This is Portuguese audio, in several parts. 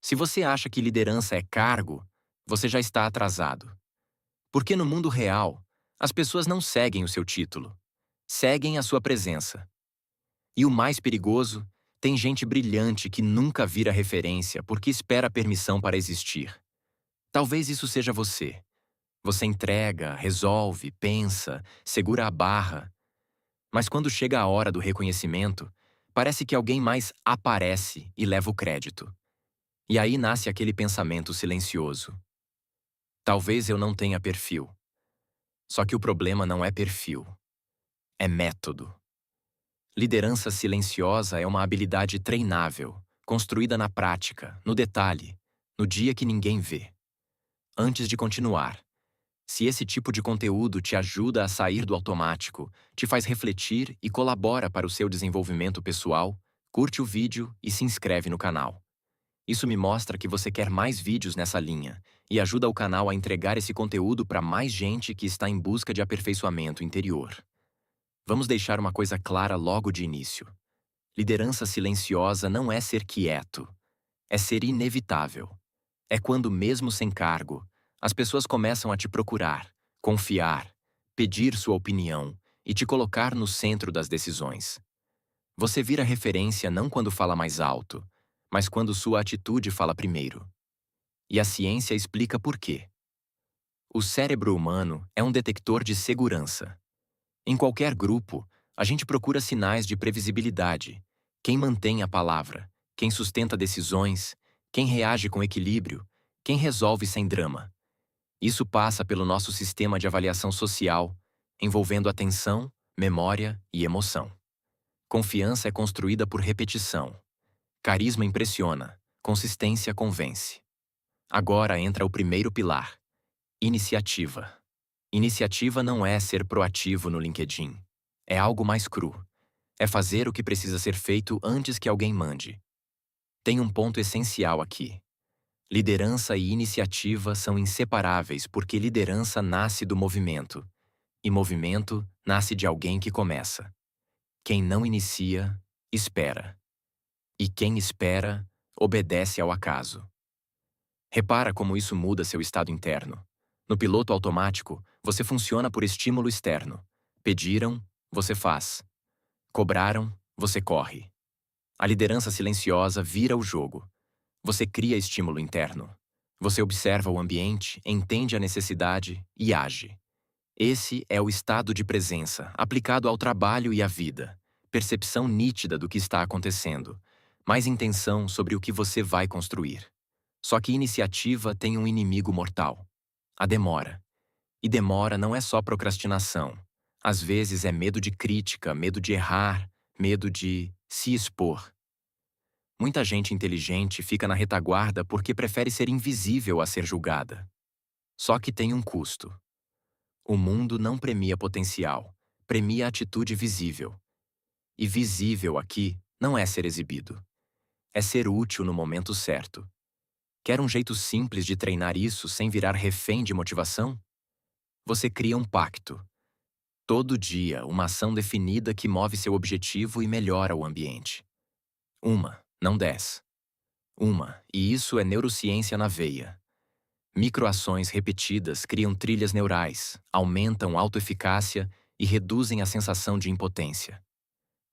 Se você acha que liderança é cargo, você já está atrasado. Porque no mundo real, as pessoas não seguem o seu título, seguem a sua presença. E o mais perigoso, tem gente brilhante que nunca vira referência porque espera permissão para existir. Talvez isso seja você. Você entrega, resolve, pensa, segura a barra, mas quando chega a hora do reconhecimento, parece que alguém mais aparece e leva o crédito. E aí nasce aquele pensamento silencioso. Talvez eu não tenha perfil. Só que o problema não é perfil, é método. Liderança silenciosa é uma habilidade treinável, construída na prática, no detalhe, no dia que ninguém vê. Antes de continuar, se esse tipo de conteúdo te ajuda a sair do automático, te faz refletir e colabora para o seu desenvolvimento pessoal, curte o vídeo e se inscreve no canal. Isso me mostra que você quer mais vídeos nessa linha e ajuda o canal a entregar esse conteúdo para mais gente que está em busca de aperfeiçoamento interior. Vamos deixar uma coisa clara logo de início. Liderança silenciosa não é ser quieto, é ser inevitável. É quando, mesmo sem cargo, as pessoas começam a te procurar, confiar, pedir sua opinião e te colocar no centro das decisões. Você vira referência não quando fala mais alto, mas quando sua atitude fala primeiro. E a ciência explica por quê. O cérebro humano é um detector de segurança. Em qualquer grupo, a gente procura sinais de previsibilidade. Quem mantém a palavra, quem sustenta decisões, quem reage com equilíbrio, quem resolve sem drama. Isso passa pelo nosso sistema de avaliação social, envolvendo atenção, memória e emoção. Confiança é construída por repetição. Carisma impressiona, consistência convence. Agora entra o primeiro pilar: iniciativa. Iniciativa não é ser proativo no LinkedIn. É algo mais cru. É fazer o que precisa ser feito antes que alguém mande. Tem um ponto essencial aqui. Liderança e iniciativa são inseparáveis porque liderança nasce do movimento, e movimento nasce de alguém que começa. Quem não inicia, espera. E quem espera, obedece ao acaso. Repara como isso muda seu estado interno. No piloto automático, você funciona por estímulo externo. Pediram, você faz. Cobraram, você corre. A liderança silenciosa vira o jogo. Você cria estímulo interno. Você observa o ambiente, entende a necessidade e age. Esse é o estado de presença, aplicado ao trabalho e à vida. Percepção nítida do que está acontecendo. Mais intenção sobre o que você vai construir. Só que iniciativa tem um inimigo mortal: a demora. E demora não é só procrastinação. Às vezes é medo de crítica, medo de errar, medo de se expor. Muita gente inteligente fica na retaguarda porque prefere ser invisível a ser julgada. Só que tem um custo. O mundo não premia potencial, premia atitude visível. E visível aqui não é ser exibido. É ser útil no momento certo. Quer um jeito simples de treinar isso sem virar refém de motivação? Você cria um pacto. Todo dia, uma ação definida que move seu objetivo e melhora o ambiente. Uma, não 10. Uma, e isso é neurociência na veia. Microações repetidas criam trilhas neurais, aumentam autoeficácia e reduzem a sensação de impotência.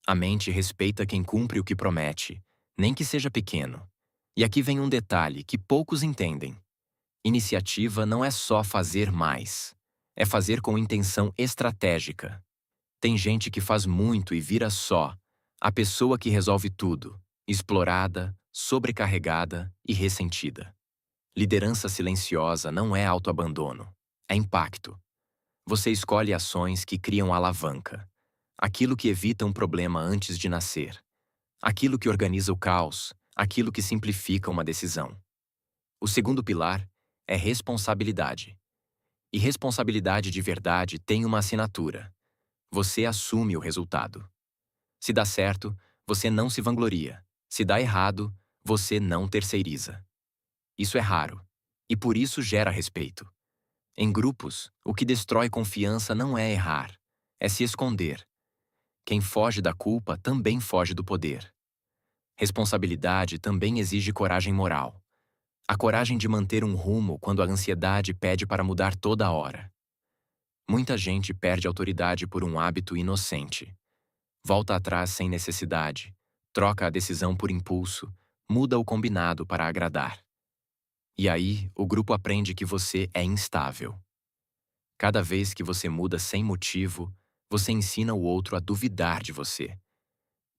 A mente respeita quem cumpre o que promete, nem que seja pequeno. E aqui vem um detalhe que poucos entendem. Iniciativa não é só fazer mais. É fazer com intenção estratégica. Tem gente que faz muito e vira só a pessoa que resolve tudo, explorada, sobrecarregada e ressentida. Liderança silenciosa não é autoabandono, é impacto. Você escolhe ações que criam alavanca. Aquilo que evita um problema antes de nascer. Aquilo que organiza o caos, aquilo que simplifica uma decisão. O segundo pilar é responsabilidade. E responsabilidade de verdade tem uma assinatura. Você assume o resultado. Se dá certo, você não se vangloria. Se dá errado, você não terceiriza. Isso é raro, e por isso gera respeito. Em grupos, o que destrói confiança não é errar, é se esconder. Quem foge da culpa também foge do poder. Responsabilidade também exige coragem moral. A coragem de manter um rumo quando a ansiedade pede para mudar toda hora. Muita gente perde autoridade por um hábito inocente. Volta atrás sem necessidade, troca a decisão por impulso, muda o combinado para agradar. E aí, o grupo aprende que você é instável. Cada vez que você muda sem motivo, você ensina o outro a duvidar de você.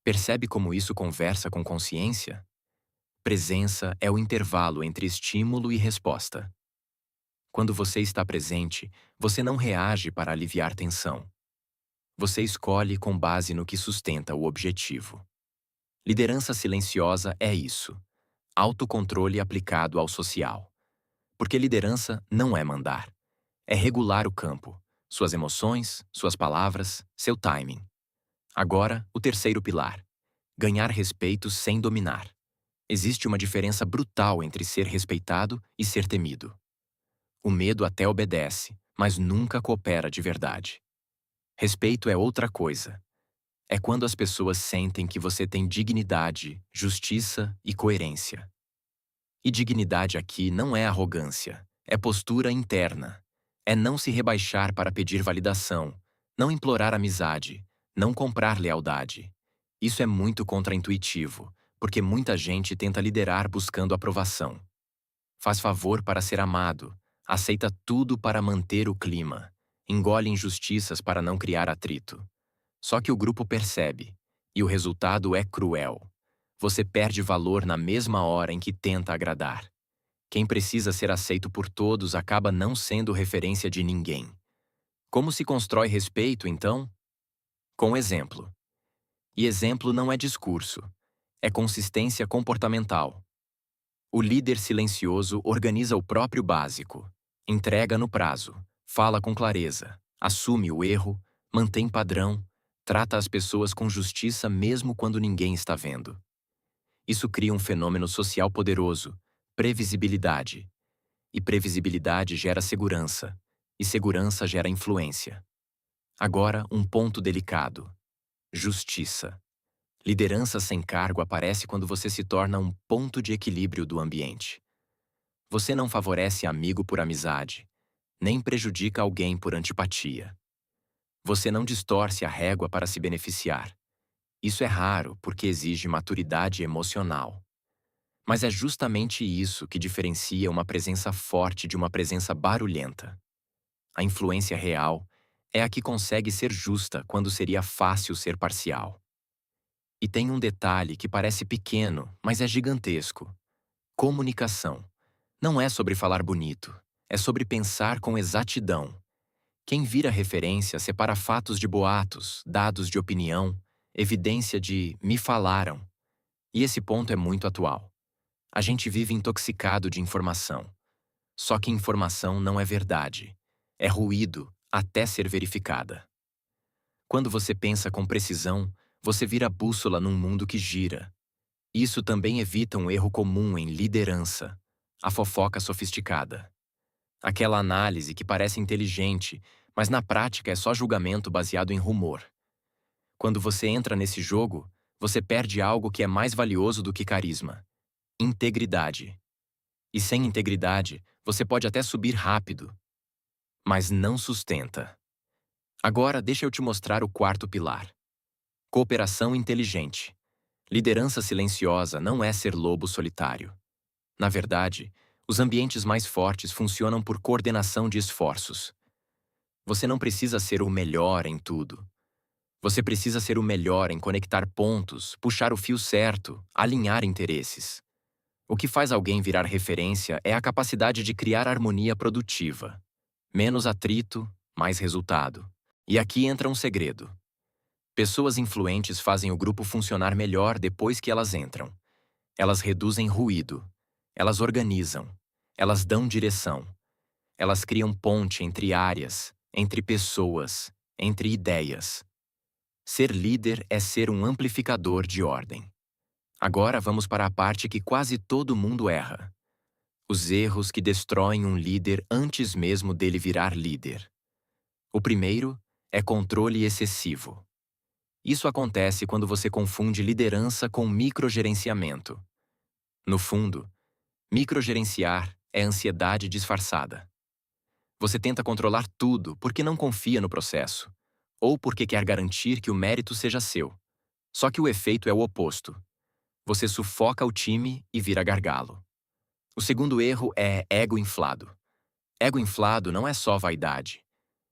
Percebe como isso conversa com consciência? Presença é o intervalo entre estímulo e resposta. Quando você está presente, você não reage para aliviar tensão. Você escolhe com base no que sustenta o objetivo. Liderança silenciosa é isso: autocontrole aplicado ao social. Porque liderança não é mandar. É regular o campo, suas emoções, suas palavras, seu timing. Agora, o terceiro pilar: ganhar respeito sem dominar. Existe uma diferença brutal entre ser respeitado e ser temido. O medo até obedece, mas nunca coopera de verdade. Respeito é outra coisa. É quando as pessoas sentem que você tem dignidade, justiça e coerência. E dignidade aqui não é arrogância, é postura interna. É não se rebaixar para pedir validação, não implorar amizade, não comprar lealdade. Isso é muito contraintuitivo, porque muita gente tenta liderar buscando aprovação. Faz favor para ser amado, aceita tudo para manter o clima, engole injustiças para não criar atrito. Só que o grupo percebe, e o resultado é cruel. Você perde valor na mesma hora em que tenta agradar. Quem precisa ser aceito por todos acaba não sendo referência de ninguém. Como se constrói respeito, então? Com exemplo. E exemplo não é discurso, é consistência comportamental. O líder silencioso organiza o próprio básico, entrega no prazo, fala com clareza, assume o erro, mantém padrão, trata as pessoas com justiça mesmo quando ninguém está vendo. Isso cria um fenômeno social poderoso: previsibilidade. E previsibilidade gera segurança, e segurança gera influência. Agora, um ponto delicado: justiça. Liderança sem cargo aparece quando você se torna um ponto de equilíbrio do ambiente. Você não favorece amigo por amizade, nem prejudica alguém por antipatia. Você não distorce a régua para se beneficiar. Isso é raro porque exige maturidade emocional. Mas é justamente isso que diferencia uma presença forte de uma presença barulhenta. A influência real é a que consegue ser justa quando seria fácil ser parcial. E tem um detalhe que parece pequeno, mas é gigantesco: comunicação. Não é sobre falar bonito, é sobre pensar com exatidão. Quem vira referência separa fatos de boatos, dados de opinião, evidência de "me falaram". E esse ponto é muito atual. A gente vive intoxicado de informação. Só que informação não é verdade. É ruído até ser verificada. Quando você pensa com precisão, você vira bússola num mundo que gira. Isso também evita um erro comum em liderança: a fofoca sofisticada. Aquela análise que parece inteligente, mas na prática é só julgamento baseado em rumor. Quando você entra nesse jogo, você perde algo que é mais valioso do que carisma: integridade. E sem integridade, você pode até subir rápido, mas não sustenta. Agora deixa eu te mostrar o quarto pilar: cooperação inteligente. Liderança silenciosa não é ser lobo solitário. Na verdade, os ambientes mais fortes funcionam por coordenação de esforços. Você não precisa ser o melhor em tudo. Você precisa ser o melhor em conectar pontos, puxar o fio certo, alinhar interesses. O que faz alguém virar referência é a capacidade de criar harmonia produtiva. Menos atrito, mais resultado. E aqui entra um segredo: pessoas influentes fazem o grupo funcionar melhor depois que elas entram. Elas reduzem ruído. Elas organizam. Elas dão direção. Elas criam ponte entre áreas, entre pessoas, entre ideias. Ser líder é ser um amplificador de ordem. Agora vamos para a parte que quase todo mundo erra: os erros que destroem um líder antes mesmo dele virar líder. O primeiro é controle excessivo. Isso acontece quando você confunde liderança com microgerenciamento. No fundo, Microgerenciar é ansiedade disfarçada. Você tenta controlar tudo porque não confia no processo, ou porque quer garantir que o mérito seja seu. Só que o efeito é o oposto. Você sufoca o time e vira gargalo. O segundo erro é ego inflado. Ego inflado não é só vaidade.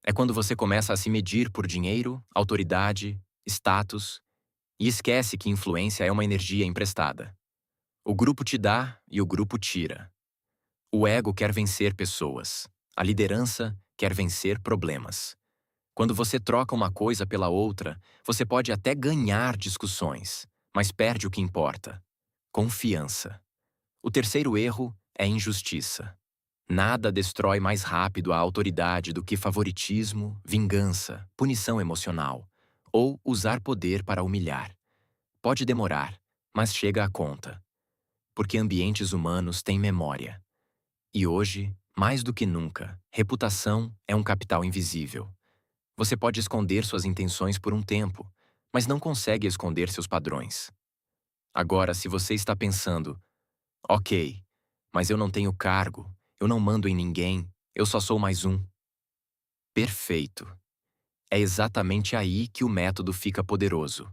É quando você começa a se medir por dinheiro, autoridade, status, e esquece que influência é uma energia emprestada. O grupo te dá e o grupo tira. O ego quer vencer pessoas. A liderança quer vencer problemas. Quando você troca uma coisa pela outra, você pode até ganhar discussões, mas perde o que importa: confiança. O terceiro erro é injustiça. Nada destrói mais rápido a autoridade do que favoritismo, vingança, punição emocional ou usar poder para humilhar. Pode demorar, mas chega à conta. Porque ambientes humanos têm memória. E hoje, mais do que nunca, reputação é um capital invisível. Você pode esconder suas intenções por um tempo, mas não consegue esconder seus padrões. Agora, se você está pensando, ok, mas eu não tenho cargo, eu não mando em ninguém, eu só sou mais um. Perfeito. É exatamente aí que o método fica poderoso.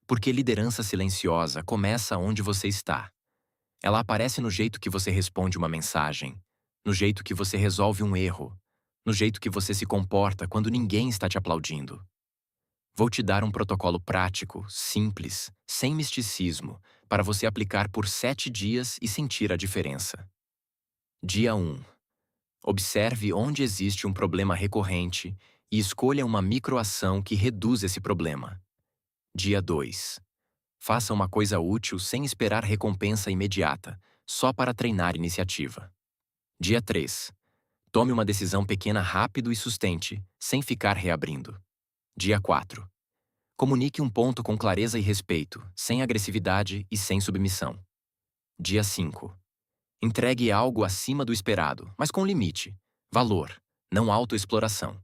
Porque liderança silenciosa começa onde você está. Ela aparece no jeito que você responde uma mensagem, no jeito que você resolve um erro, no jeito que você se comporta quando ninguém está te aplaudindo. Vou te dar um protocolo prático, simples, sem misticismo, para você aplicar por 7 dias e sentir a diferença. Dia 1. Observe onde existe um problema recorrente e escolha uma microação que reduz esse problema. Dia 2. Faça uma coisa útil sem esperar recompensa imediata, só para treinar iniciativa. Dia 3. Tome uma decisão pequena rápido e sustente, sem ficar reabrindo. Dia 4. Comunique um ponto com clareza e respeito, sem agressividade e sem submissão. Dia 5. Entregue algo acima do esperado, mas com limite. Valor, não autoexploração.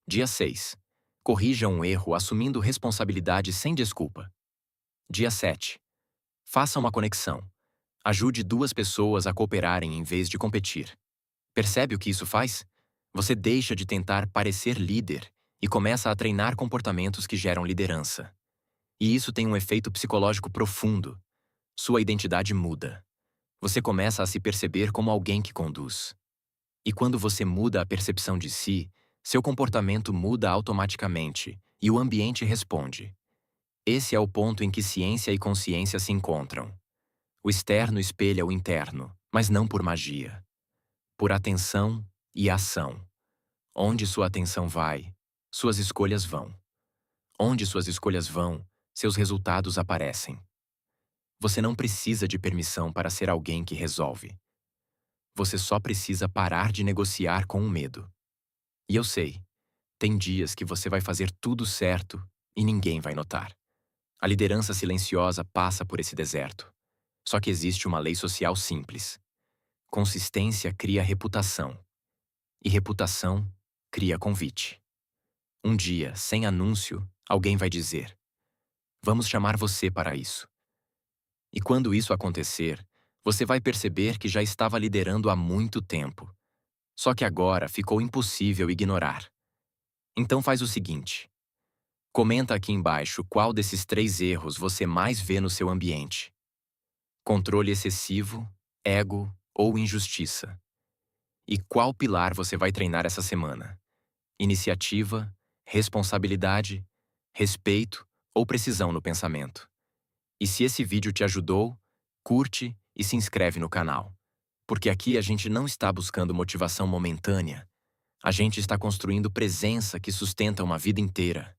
Dia 6. Corrija um erro assumindo responsabilidade sem desculpa. Dia 7. Faça uma conexão. Ajude 2 pessoas a cooperarem em vez de competir. Percebe o que isso faz? Você deixa de tentar parecer líder e começa a treinar comportamentos que geram liderança. E isso tem um efeito psicológico profundo. Sua identidade muda. Você começa a se perceber como alguém que conduz. E quando você muda a percepção de si, seu comportamento muda automaticamente e o ambiente responde. Esse é o ponto em que ciência e consciência se encontram. O externo espelha o interno, mas não por magia. Por atenção e ação. Onde sua atenção vai, suas escolhas vão. Onde suas escolhas vão, seus resultados aparecem. Você não precisa de permissão para ser alguém que resolve. Você só precisa parar de negociar com o medo. E eu sei, tem dias que você vai fazer tudo certo e ninguém vai notar. A liderança silenciosa passa por esse deserto. Só que existe uma lei social simples. Consistência cria reputação. E reputação cria convite. Um dia, sem anúncio, alguém vai dizer: vamos chamar você para isso. E quando isso acontecer, você vai perceber que já estava liderando há muito tempo. Só que agora ficou impossível ignorar. Então faz o seguinte. Comenta aqui embaixo qual desses 3 erros você mais vê no seu ambiente. Controle excessivo, ego ou injustiça. E qual pilar você vai treinar essa semana? Iniciativa, responsabilidade, respeito ou precisão no pensamento? E se esse vídeo te ajudou, curte e se inscreve no canal. Porque aqui a gente não está buscando motivação momentânea. A gente está construindo presença que sustenta uma vida inteira.